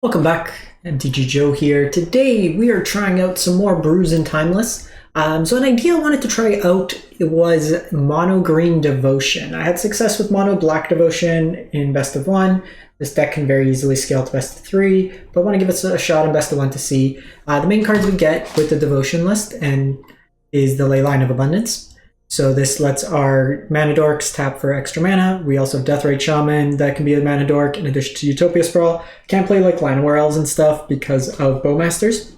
Welcome back, MTG Joe here. Today we are trying out some more brews in Timeless. So an idea I wanted to try out was Mono Green Devotion. I had success with Mono Black Devotion in Best of 1. This deck can very easily scale to Best of 3, but I want to give it a shot in Best of 1 to see. The main cards we get with the Devotion list and is the Leyline of Abundance. So this lets our mana dorks tap for extra mana. We also have Deathrite Shaman that can be a mana dork in addition to Utopia Sprawl. Can't play like Llanowar Elves and stuff because of Bowmasters.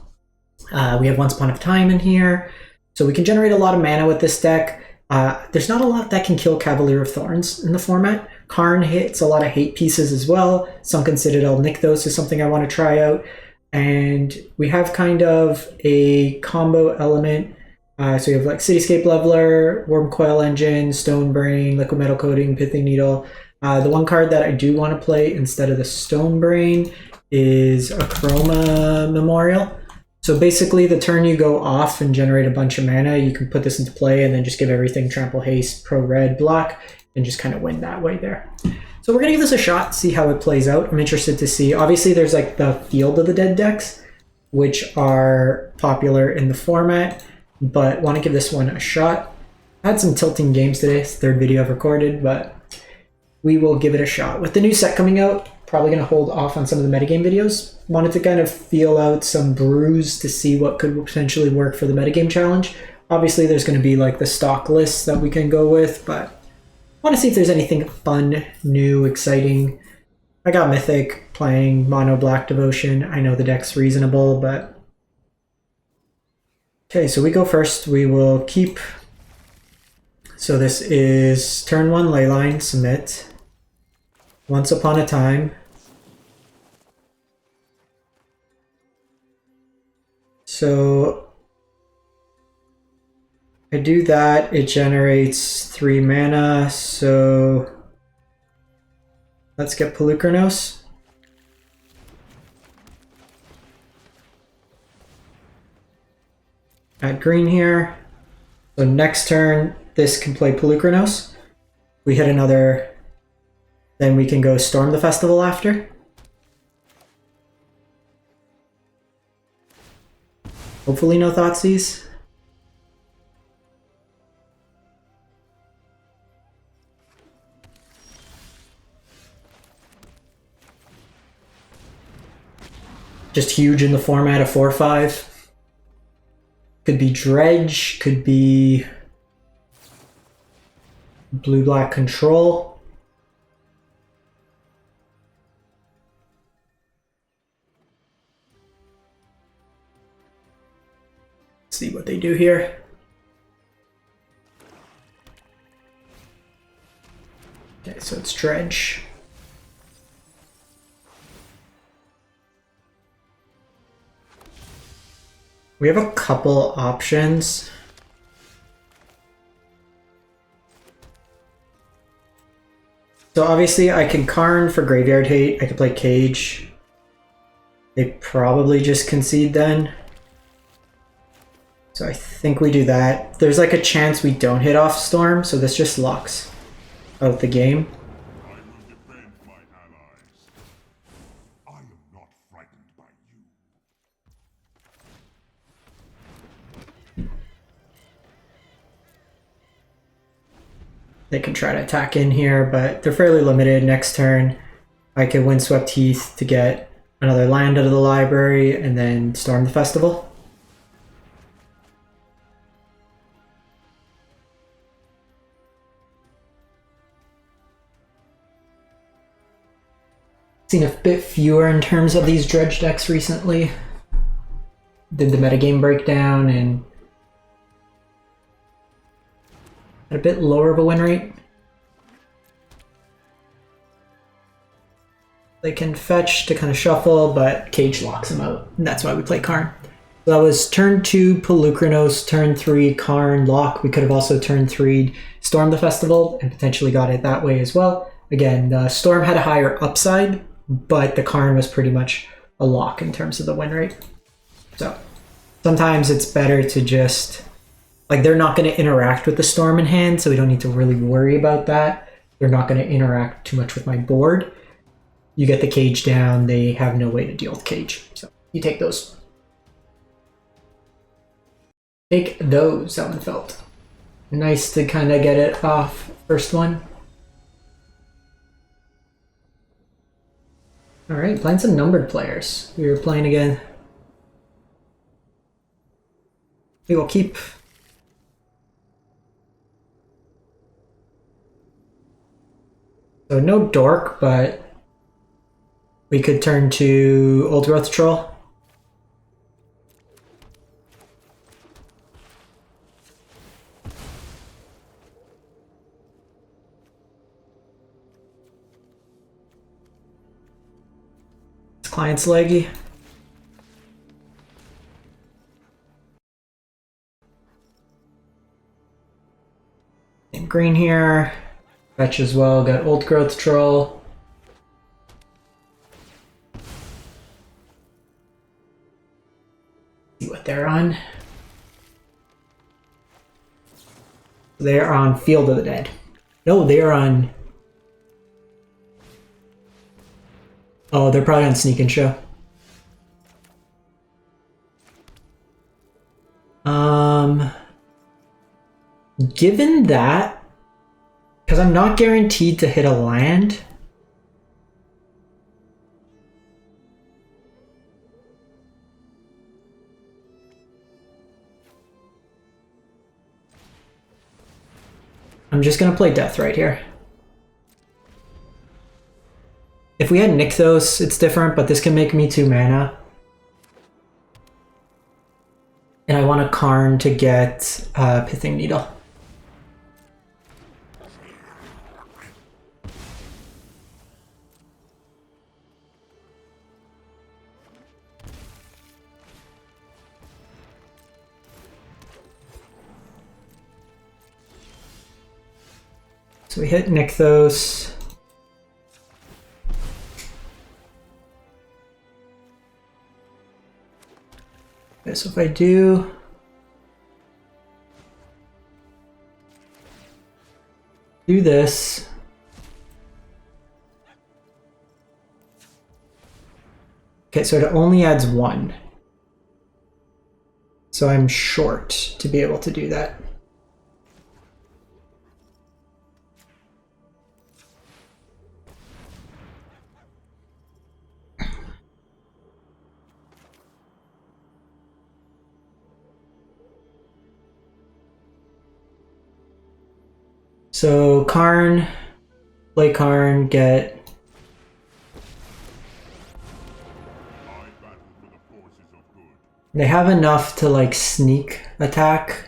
We have Once Upon a Time in here. So we can generate a lot of mana with this deck. There's not a lot that can kill Cavalier of Thorns in the format. Karn hits a lot of hate pieces as well. Sunken Citadel Nykthos is something I want to try out. And we have kind of a combo element. So you have like Cityscape Leveler, Worm Coil Engine, Stone Brain, Liquid Metal Coating, Pithing Needle. The one card that I do want to play instead of the Stone Brain is Akroma Memorial. So basically the turn you go off and generate a bunch of mana, you can put this into play and then just give everything Trample Haste, Pro Red, Block, and just kind of win that way there. So we're going to give this a shot, see how it plays out. I'm interested to see. Obviously there's like the Field of the Dead decks, which are popular in the format, but want to give this one a shot. I had some tilting games today. It's the third video I've recorded, but we will give it a shot. With the new set coming out, probably going to hold off on some of the metagame videos. Wanted to kind of feel out some brews to see what could potentially work for the metagame challenge. Obviously, there's going to be like the stock lists that we can go with, but I want to see if there's anything fun, new, exciting. I got Mythic playing Mono Black Devotion. I know the deck's reasonable, but okay, so we go first. We will keep. So this is turn 1 Leyline, submit. Once Upon a Time. So I do that, it generates 3 mana, so let's get Polukranos. Add green here. So next turn, this can play Polukranos. We hit another, then we can go Storm the Festival after. Hopefully no Thoughtseize. Just huge in the format of 4/5. Could be Dredge, could be blue-black control. See what they do here. Okay, so it's Dredge. We have a couple options. So obviously I can Karn for Graveyard Hate. I could play Cage. They probably just concede then. So I think we do that. There's like a chance we don't hit off Storm, so this just locks out the game. I will defend my allies. I am not frightened by you. They can try to attack in here, but they're fairly limited. Next turn, I can Windswept Heath to get another land out of the library and then Storm the Festival. Seen a bit fewer in terms of these Dredge decks recently. Did the metagame breakdown and had a bit lower of a win rate. They can fetch to kind of shuffle, but Cage locks them out, and that's why we play Karn. So that was turn 2 Polukranos, turn 3 Karn lock. We could have also turn 3 Storm the Festival and potentially got it that way as well. Again, the Storm had a higher upside, but the Karn was pretty much a lock in terms of the win rate. So sometimes it's better to just, like, they're not going to interact with the Storm in hand, so we don't need to really worry about that. They're not going to interact too much with my board. you get the cage down, they have no way to deal with cage. So you take those. Take those, Elmenfeld. Nice to kind of get it off first one. Alright, playing some numbered players. We were playing again. We will keep... So no dork, but we could turn to Old Growth Troll. This client's leggy. And green here. Fetch as well, got Old Growth Troll. See what they're on. They're on Field of the Dead. No, they're on... Oh, they're probably on Sneak and Show. Given that, because I'm not guaranteed to hit a land, I'm just gonna play Death right here. If we had Nykthos, it's different, but this can make me 2 mana. And I want a Karn to get Pithing Needle. So we hit Nykthos. Okay, so if I do this, okay, so it only adds 1. So I'm short to be able to do that. So Karn, play Karn, get... They have enough to like sneak attack.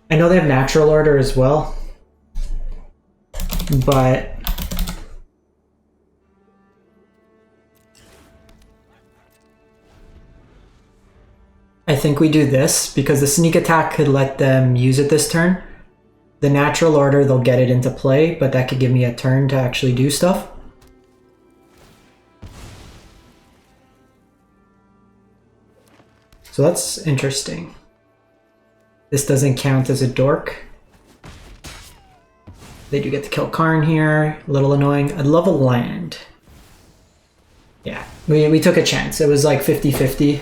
I know they have natural order as well, but I think we do this because the sneak attack could let them use it this turn. The natural order, they'll get it into play, but that could give me a turn to actually do stuff. So that's interesting. This doesn't count as a dork. They do get to kill Karn here. A little annoying. I'd love a land. Yeah, we took a chance. It was like 50-50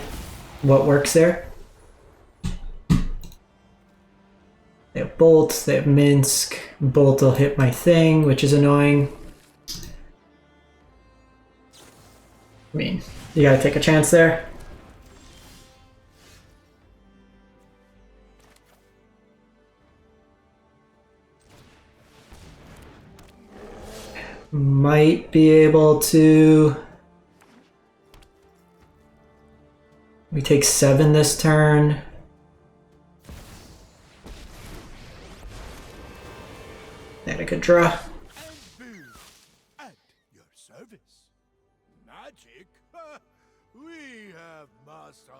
what works there. They have Bolt, they have Minsk. Bolt will hit my thing, which is annoying. I mean, you gotta take a chance there. Might be able to... We take 7 this turn. And a good draw. At your service. Magic? We have mastered.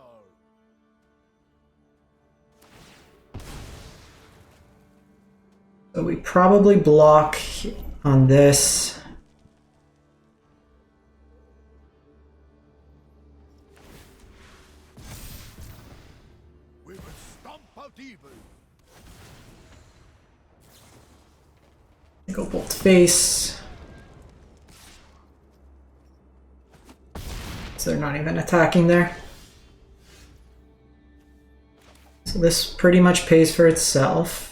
So we probably block on this. evil. Go bolt face. So they're not even attacking there. So this pretty much pays for itself.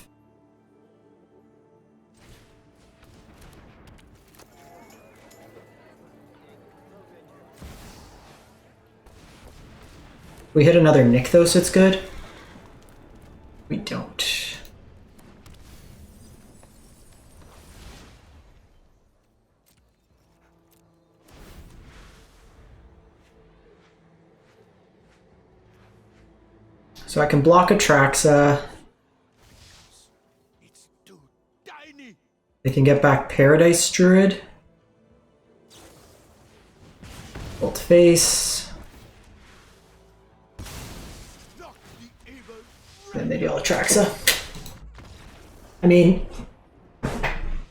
We hit another nykthos, it's good. We don't. So I can block Atraxa. It's too tiny. They can get back Paradise Druid. Bolt face. Knock the evil. Then they deal Atraxa. I mean,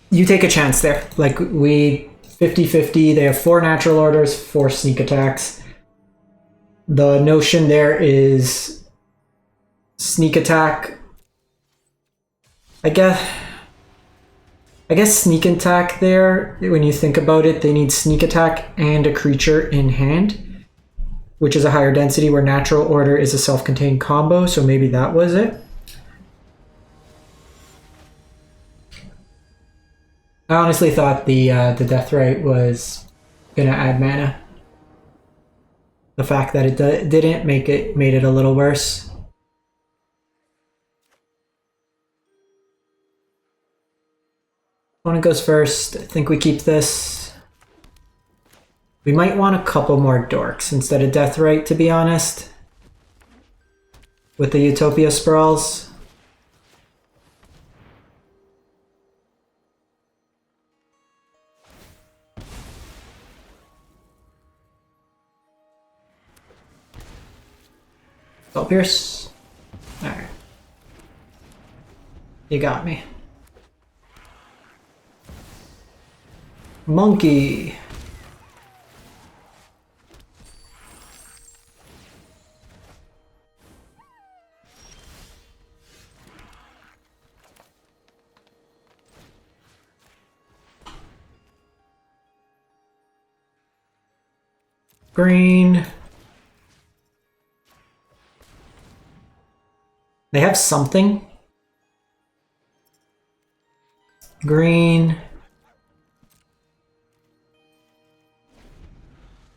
you take a chance there. Like, we 50-50. They have 4 natural orders, 4 sneak attacks. The notion there is sneak attack. I guess sneak attack there, when you think about it, they need sneak attack and a creature in hand, which is a higher density, where natural order is a self-contained combo, so maybe that was it. I honestly thought the Deathrite was gonna add mana. The fact that it didn't made it a little worse. Opponent goes first. I think we keep this. We might want a couple more dorks instead of Deathrite, to be honest. With the Utopia Sprawls. Pierce. Alright. You got me. Monkey. Green. They have something. Green.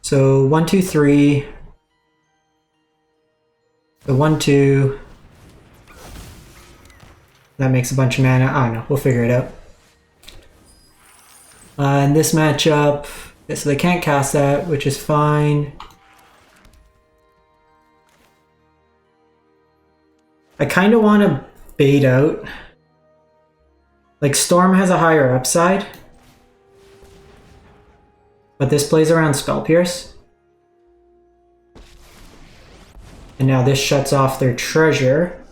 So 1, 2, 3. So 1, 2. That makes a bunch of mana. I don't know. We'll figure it out. In this matchup, so they can't cast that, which is fine. I kind of want to bait out. Like, Storm has a higher upside. But this plays around Spell Pierce. And now this shuts off their treasure.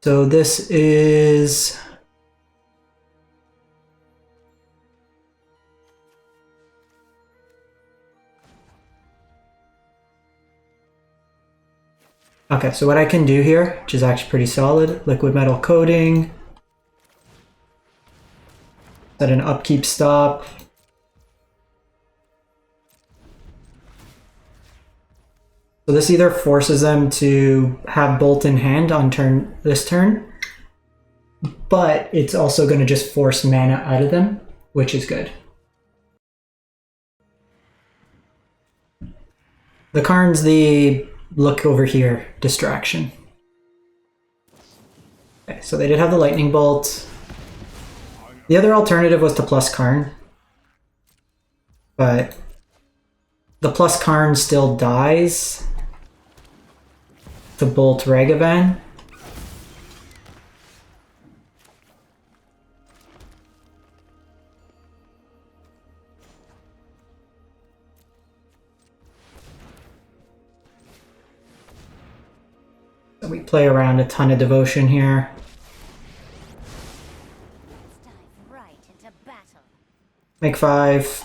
So this is... Okay, so what I can do here, which is actually pretty solid, liquid metal coating, set an upkeep stop. So this either forces them to have Bolt in hand on this turn, but it's also going to just force mana out of them, which is good. The Karn's the look over here distraction. Okay, so they did have the lightning bolt. The other alternative was to plus Karn, but the plus Karn still dies to bolt Ragavan. So we play around a ton of devotion here. Let's dive right into battle. Make 5.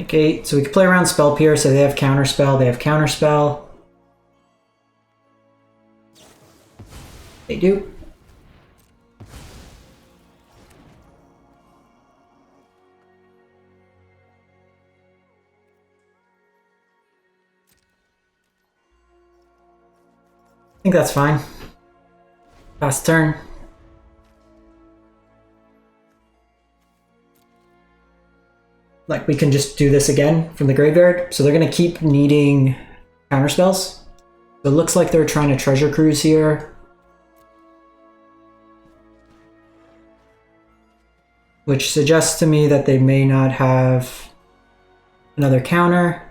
Okay, so we can play around Spell Pierce, so they have Counterspell, they have Counterspell. They do. I think that's fine. Last turn. Like, we can just do this again from the graveyard. So they're going to keep needing counterspells. So it looks like they're trying to treasure cruise here. Which suggests to me that they may not have another counter.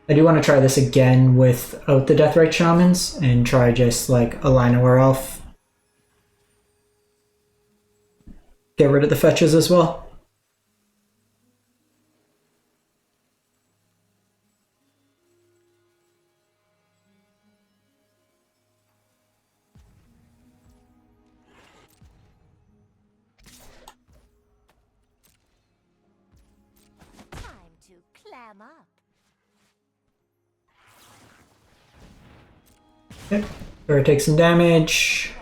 I do want to try this again without the Deathrite Shamans and try just like a Llanowar Elf. Get rid of the fetches as well. Time to clam up. Okay, or take some damage.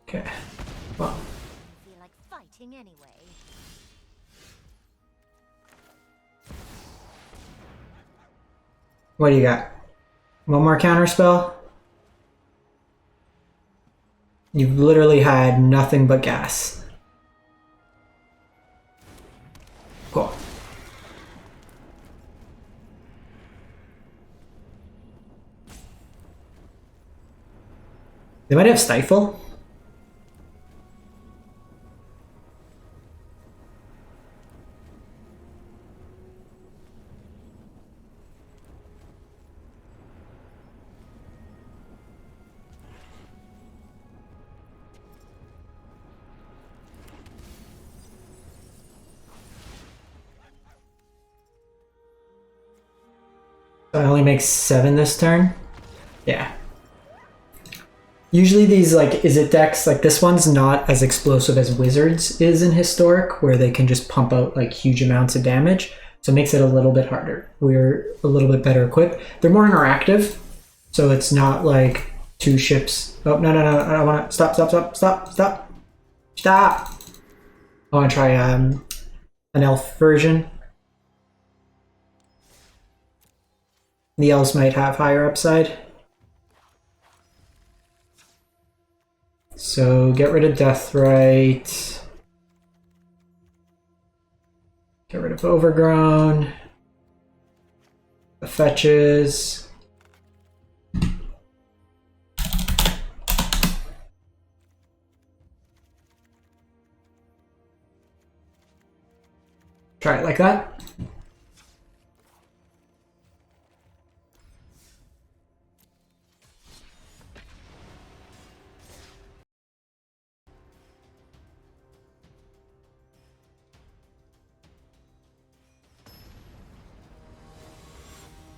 Okay, well. Feel like fighting anyway. What do you got? One more counterspell? You've literally had nothing but gas. Cool. They might have Stifle. So I only make 7 this turn? Yeah. Usually these like Izzet decks, like this one's not as explosive as Wizards is in Historic, where they can just pump out like huge amounts of damage. So it makes it a little bit harder. We're a little bit better equipped. They're more interactive, so it's not like 2 ships. Oh, no, I want to stop. I want to try an elf version. The elves might have higher upside. So get rid of Deathrite. Get rid of Overgrown. The fetches. Try it like that.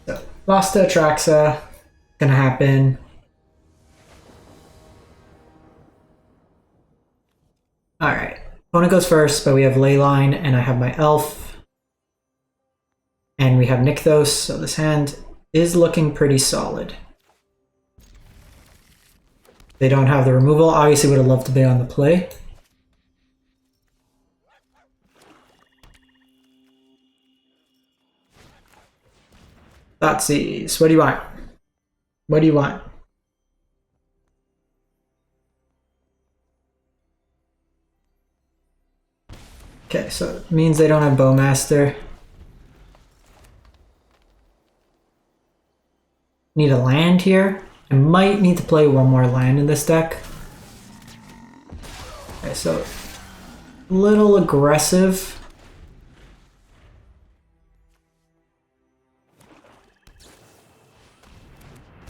So, lost to Atraxa. Gonna happen. Alright. Opponent goes first, but we have Leyline and I have my Elf. And we have Nykthos, so this hand is looking pretty solid. They don't have the removal. Obviously would have loved to be on the play. Thoughtseize. What do you want? What do you want? Okay, so it means they don't have Bowmaster. Need a land here. I might need to play one more land in this deck. Okay, so a little aggressive.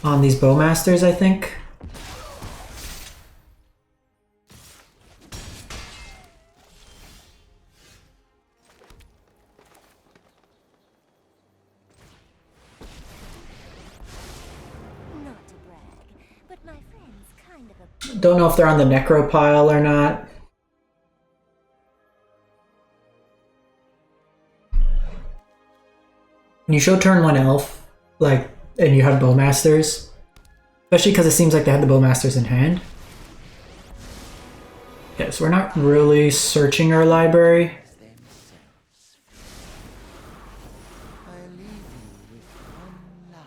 On these Bowmasters, I think. Don't know if they're on the necro pile or not. When you show turn 1 elf, like, and you have bowmasters, especially because it seems like they had the bowmasters in hand. Okay, so we're not really searching our library.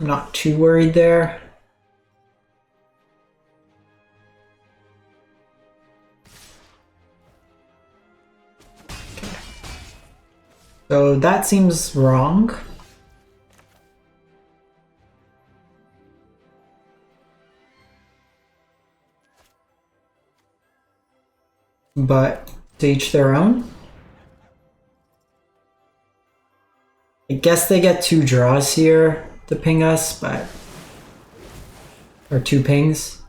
I'm not too worried there. Okay. So that seems wrong. But to each their own. I guess they get 2 draws here to ping us, but... or 2 pings.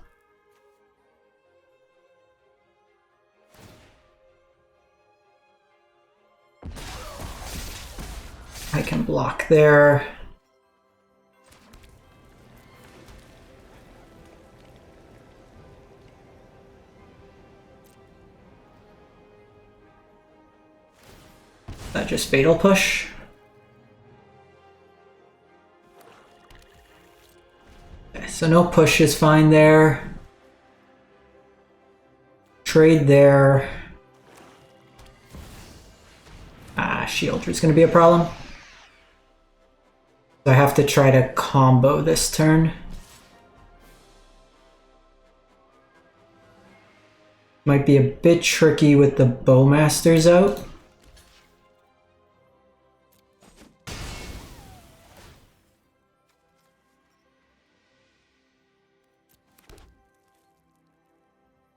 I can block there. That just fatal push. Okay, so no push is fine there. Trade there. Shield is going to be a problem. So I have to try to combo this turn. Might be a bit tricky with the bowmasters out.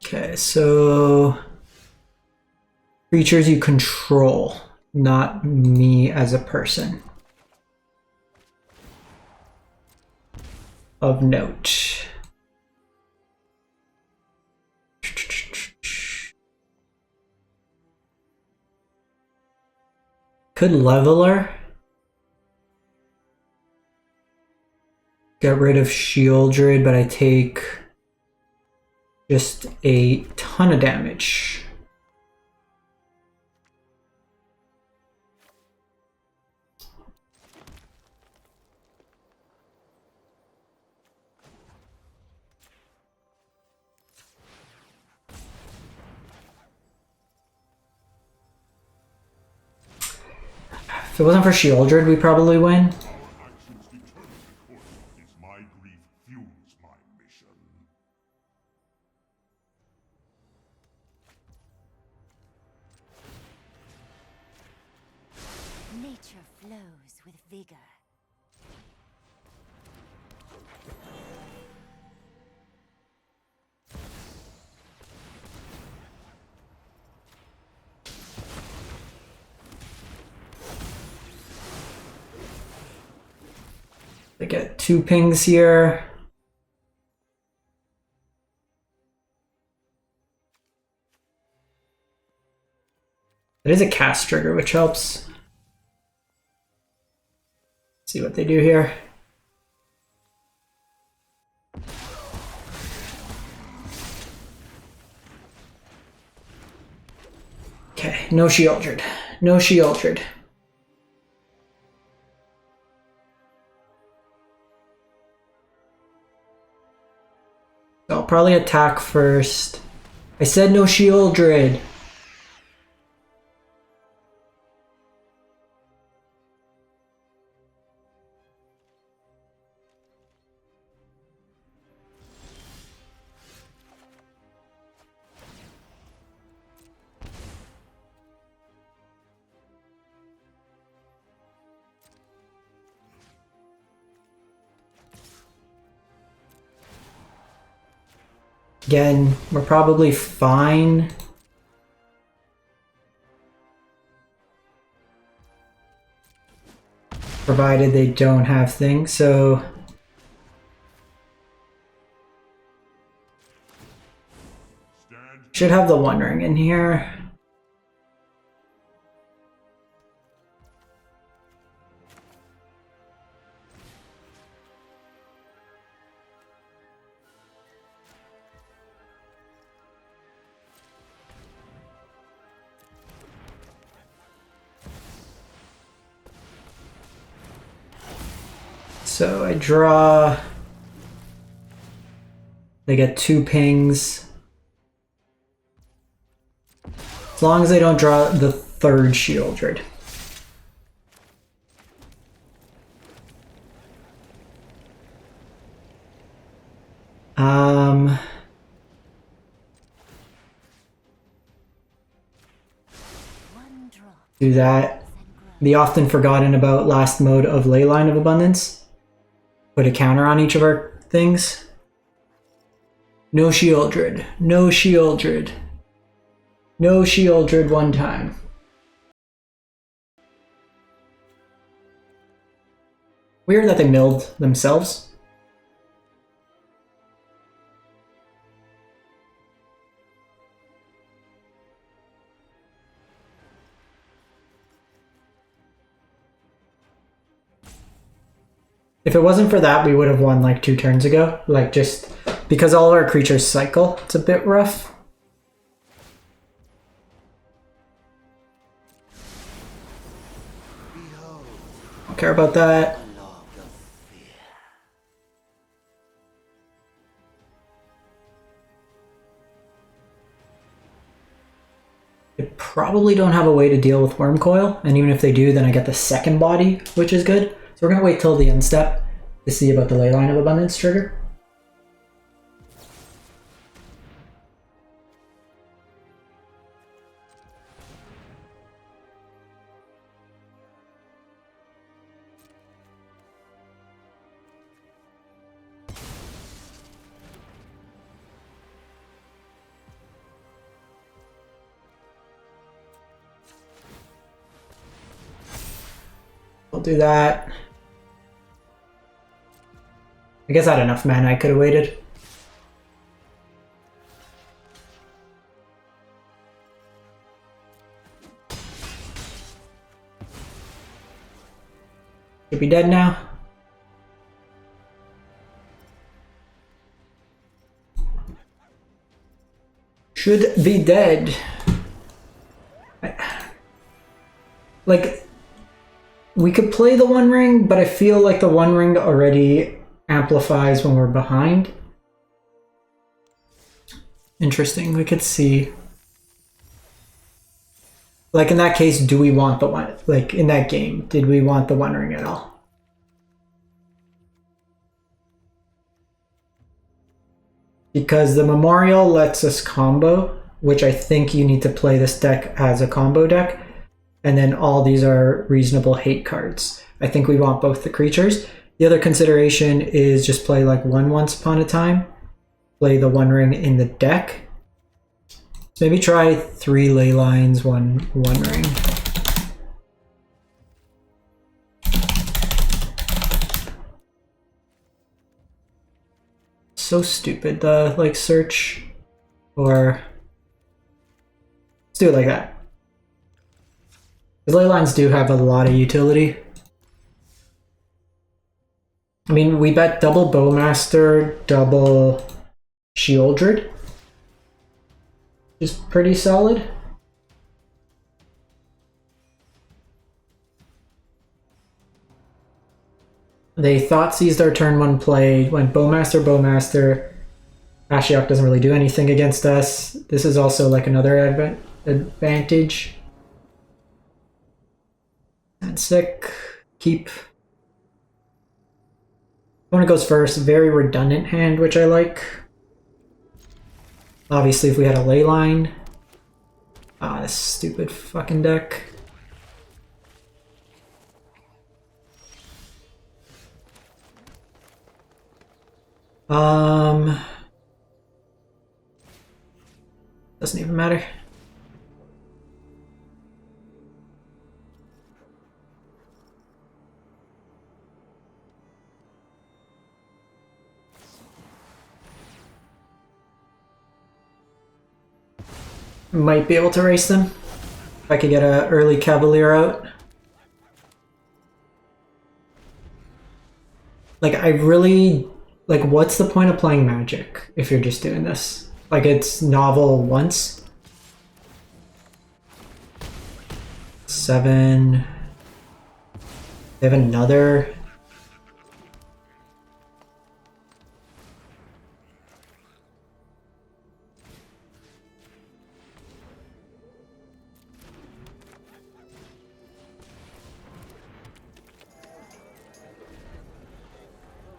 Okay, so creatures you control, not me as a person. Of note. Could leveler. Get rid of Shieldred, but I take just a ton of damage. If it wasn't for Shieldred, we probably win. Our actions determine the course. It's my grief fuels my mission. Nature flows with vigor. They get 2 pings here. It is a cast trigger, which helps. See what they do here. Okay, no Shieldred. No Shieldred. I'll probably attack first. I said no Shieldred. Again, we're probably fine. Provided they don't have things, so... Should have the One Ring in here. So I draw. They get 2 pings. As long as they don't draw the 3rd Shieldred. Do that. The often forgotten about last mode of Leyline of Abundance. Put a counter on each of our things. No Shieldred. No Shieldred. No Shieldred one time. Weird that they milled themselves. If it wasn't for that, we would have won like 2 turns ago. Like, just because all our creatures cycle, it's a bit rough. Don't care about that. They probably don't have a way to deal with Worm Coil, and even if they do, then I get the 2nd body, which is good. So we're going to wait till the end step to see about the Leyline of Abundance trigger. I'll do that. I guess I had enough mana, I could have waited. Should be dead now. Should be dead. Like, we could play the One Ring, but I feel like the One Ring already amplifies when we're behind. Interesting, we could see. Like in that case, do we want the one, like in that game, did we want the One Ring at all? Because the Memorial lets us combo, which I think you need to play this deck as a combo deck. And then all these are reasonable hate cards. I think we want both the creatures. The other consideration is just play like one Once Upon a Time. Play the One Ring in the deck. So maybe try 3 ley lines, one ring. So stupid, the like search, or let's do it like that. Because ley lines do have a lot of utility. I mean, we bet double Bowmaster, double Shieldred, which is pretty solid. They thought seized our turn 1 play, went Bowmaster, Bowmaster. Ashiok doesn't really do anything against us. This is also like another advantage. And sick. Keep. Opponent goes first. Very redundant hand, which I like. Obviously, if we had a ley line. Ah, this stupid fucking deck. Doesn't even matter. Might be able to race them. If I could get an early Cavalier out. Like, I really... Like, what's the point of playing Magic if you're just doing this? Like, it's novel once. 7. They have another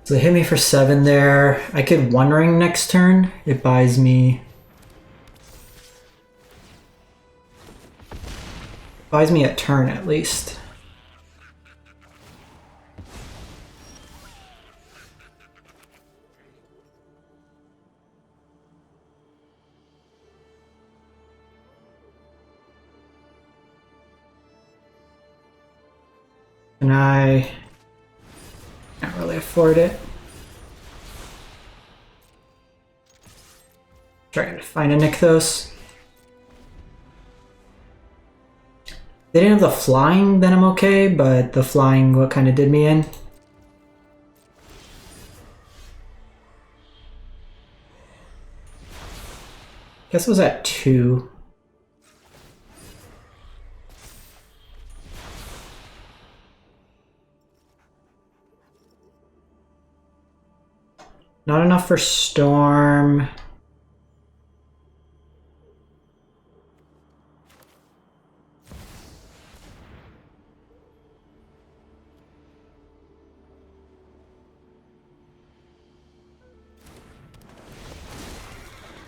So they hit me for 7 there. I could One Ring next turn. It buys me a turn at least. And I can't really afford it. Trying to find a nykthos. They didn't have the flying, then I'm okay, but the flying what kind of did me in. Guess it was at 2. Not enough for Storm.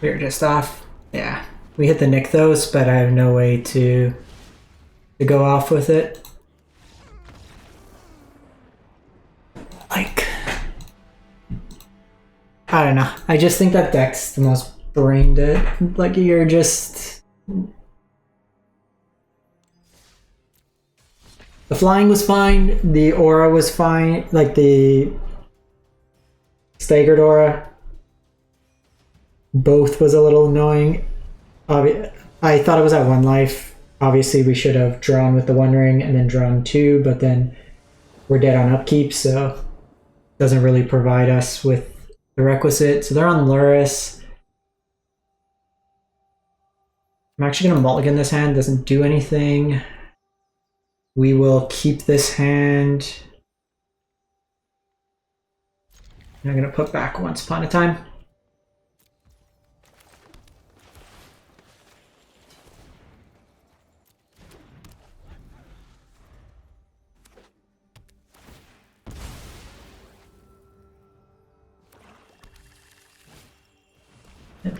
We're just off. Yeah, we hit the nykthos, but I have no way to go off with it. Like, I don't know. I just think that deck's the most brain dead. Like, you're just... The flying was fine. The aura was fine. Like, the staggered aura. Both was a little annoying. I thought it was at 1 life. Obviously, we should have drawn with the One Ring and then drawn 2, but then we're dead on upkeep, so it doesn't really provide us with the requisite. So they're on Luris. I'm actually going to mulligan this hand. Doesn't do anything. We will keep this hand. I'm going to put back Once Upon a Time.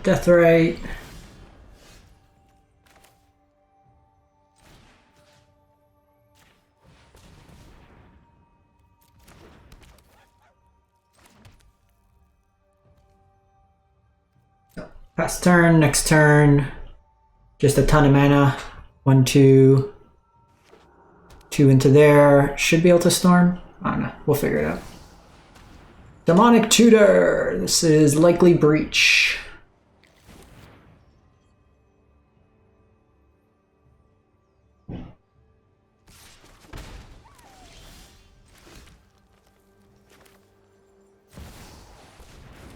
Deathrite. Pass turn, next turn. Just a ton of mana. 1, 2. 2 into there. Should be able to storm. I don't know. We'll figure it out. Demonic Tutor. This is likely Breach.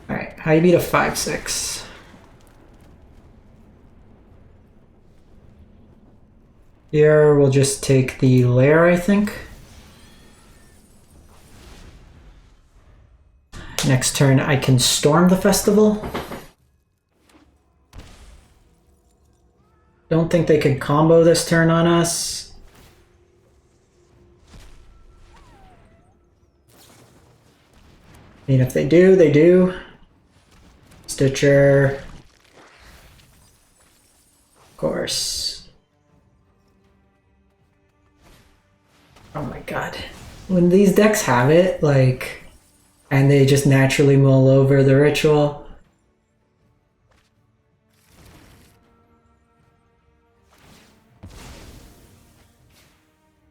Alright, how you beat a 5/6? Here we'll just take the lair, I think. Next turn I can storm the festival. Don't think they could combo this turn on us. I mean, if they do, they do. Stitcher. Of course. Oh my god. When these decks have it, like, and they just naturally mull over the ritual.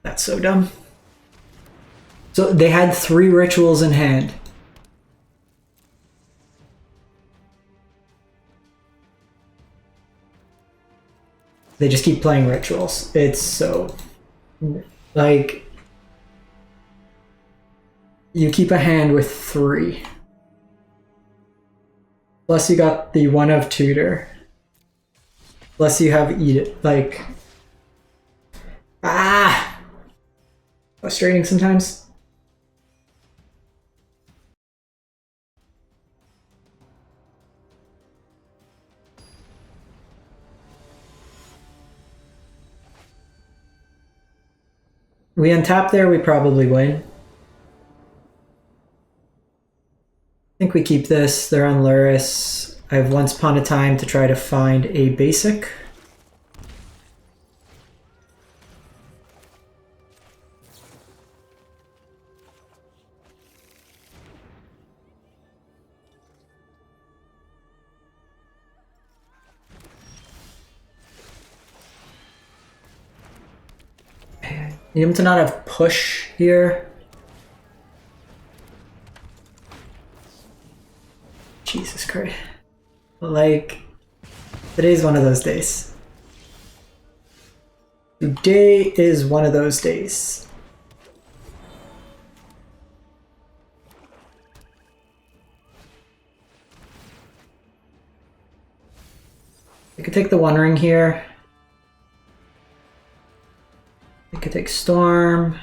That's so dumb. So they had 3 rituals in hand. They just keep playing rituals. It's so... like... you keep a hand with 3. Plus you got the 1 of Tutor. Plus you have Eat It. Like... ah! Frustrating sometimes. We untap there, we probably win. think we keep this. They're on Luris. I have Once Upon a Time to try to find a basic. Need him to not have push here. Jesus Christ. Like, today's one of those days. Today is one of those days. I could take the One Ring here. I could take Storm.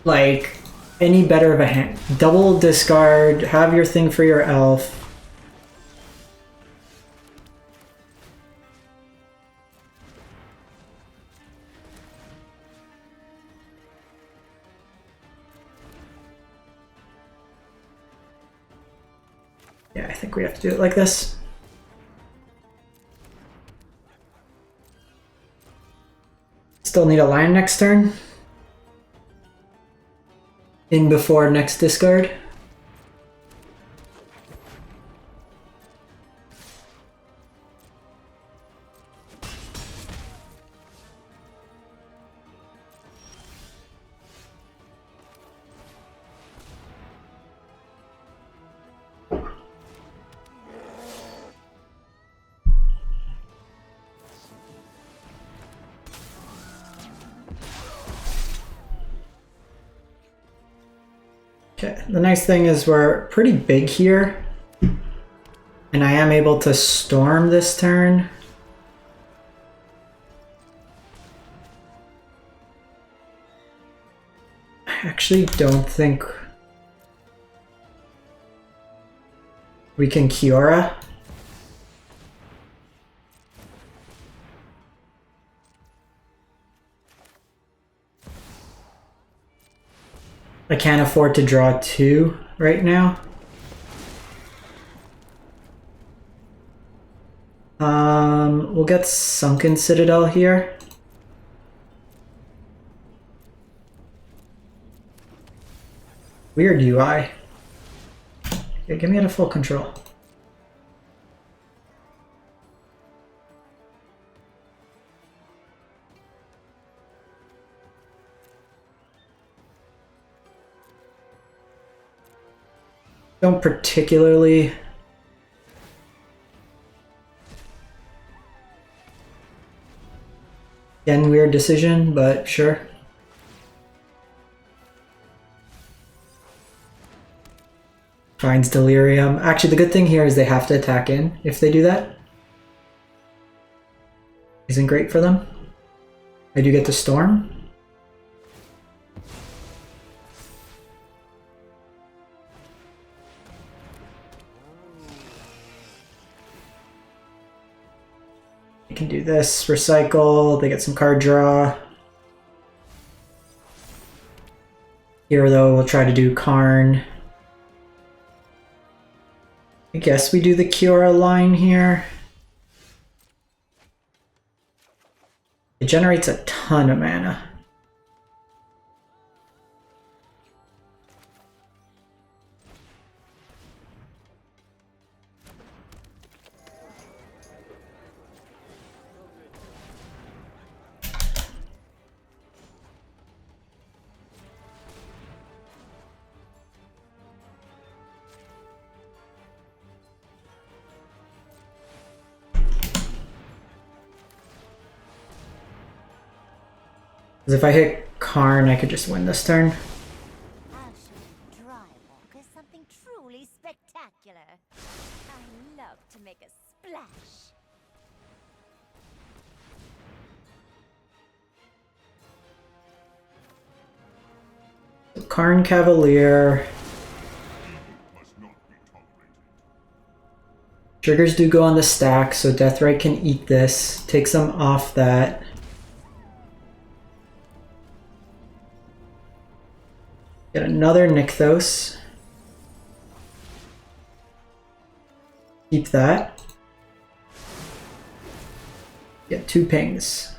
Like, any better of a hand. Double discard, have your thing for your elf. Yeah, I think we have to do it like this. Still need a land next turn. In before next discard. Okay, the nice thing is we're pretty big here, and I am able to storm this turn. I actually don't think we can Kiora. I can't afford to draw 2 right now. We'll get Sunken Citadel here. Weird UI. Okay, give me it a full control. Don't particularly again, weird decision, but sure. Finds Delirium. Actually, the good thing here is they have to attack in if they do that. Isn't great for them. I do get the Storm. You can do this, recycle, they get some card draw. Here though, we'll try to do Karn. I guess we do the Kiora line here. It generates a ton of mana. Because if I hit Karn, I could just win this turn. I'll show you Drywalk as something truly spectacular. I love to make a splash. Karn Cavalier. Must not be tolerated. Triggers do go on the stack, so Deathrite can eat this. Takes them off that. Get another nykthos. Keep that. Get 2 pings.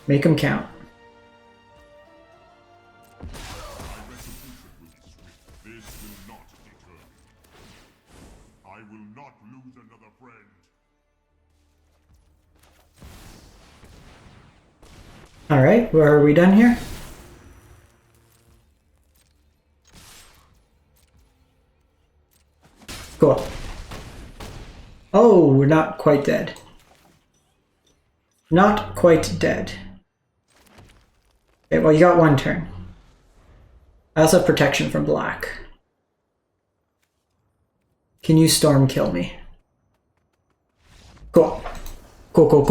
Make them count. My resolution will be swift. This will not deter me. I will not lose another friend. Alright, are we done here? Cool. Oh, we're not quite dead. Not quite dead. Okay, well, you got 1 turn. I also have protection from black. Can you storm kill me? Cool. Cool.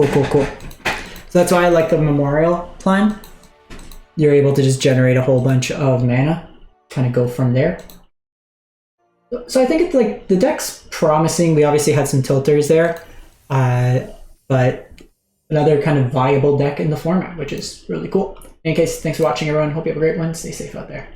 So that's why I like the memorial plan. You're able to just generate a whole bunch of mana. Kind of go from there. So I think it's like the deck's promising. We obviously had some tilters there. But another kind of viable deck in the format, which is really cool. In any case, thanks for watching, everyone. Hope you have a great one. Stay safe out there.